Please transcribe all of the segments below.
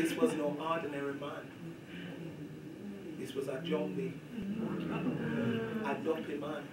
This was no ordinary man. This was a zombie, a dopey man,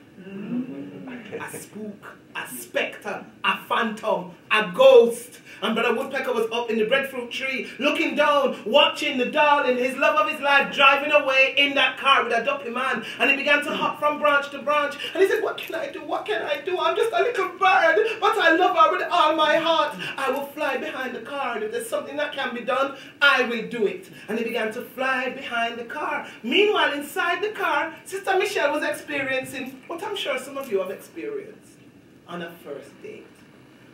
a spook, a spectre, a phantom, a ghost. And Brother Woodpecker was up in the breadfruit tree, looking down, watching the darling, his love of his life, driving away in that car with a dopey man. And he began to hop from branch to branch. And he said, what can I do? What can I do? I'm just a little bird, but I love her with all my heart. I will fly behind the car, and if there's something that can be done, I will do it. And he began to fly behind the car. Meanwhile, inside the car, Sister Michelle was experiencing what I'm sure some of you have experienced on a first date.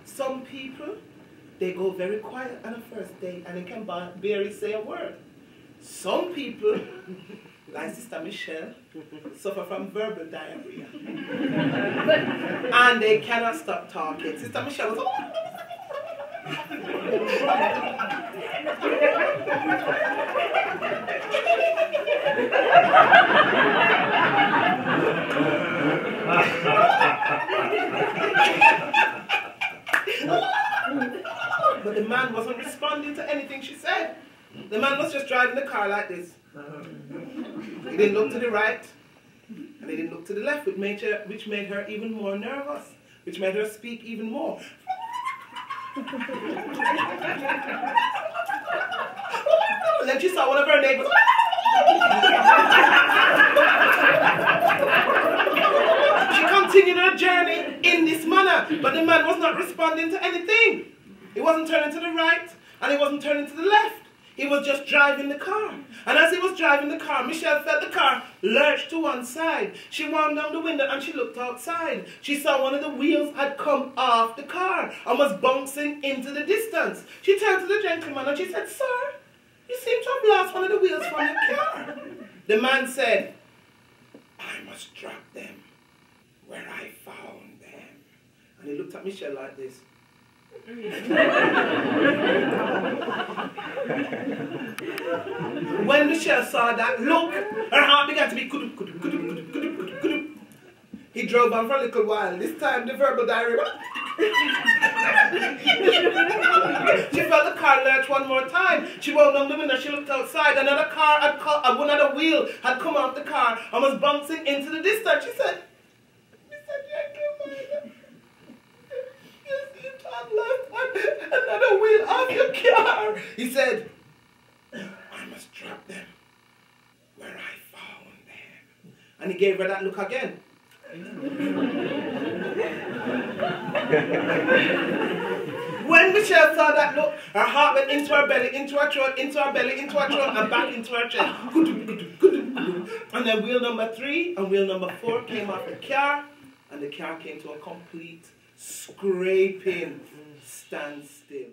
Some people, they go very quiet on a first date and they can barely say a word. Some people, like Sister Michelle, suffer from verbal diarrhea. And they cannot stop talking. Sister Michelle was but the man wasn't responding to anything she said. The man was just driving the car like this. He didn't look to the right, and he didn't look to the left, which made her even more nervous, which made her speak even more. And then she saw one of her neighbors. She continued her journey in this manner, but the man was not responding to anything. He wasn't turning to the right, and he wasn't turning to the left. He was just driving the car. And as he was driving the car, Michelle felt the car lurch to one side. She wound down the window and she looked outside. She saw one of the wheels had come off the car and was bouncing into the distance. She turned to the gentleman and she said, "Sir, you seem to have lost one of the wheels from your car." The man said, "I must drop them where I found them." And he looked at Michelle like this. When Michelle saw that look, her heart began to be kudup, kudup, kudup, kudup, kudup, kudup, kudup. He drove on for a little while. This time the verbal diarrhea. She felt the car lurch one more time. She wound down the window, she looked outside. Another car had another wheel had come off the car and was bouncing into the distance. She said, "Mr. Gentleman, you seem to have lost another wheel off your car." He said, "I must drop them where I found them." And he gave her that look again. When Michelle saw that look, her heart went into her belly, into her throat, into her belly, into her throat, and back into her chest. And then wheel number 3 and wheel number 4 came off the car, and the car came to a complete scraping standstill.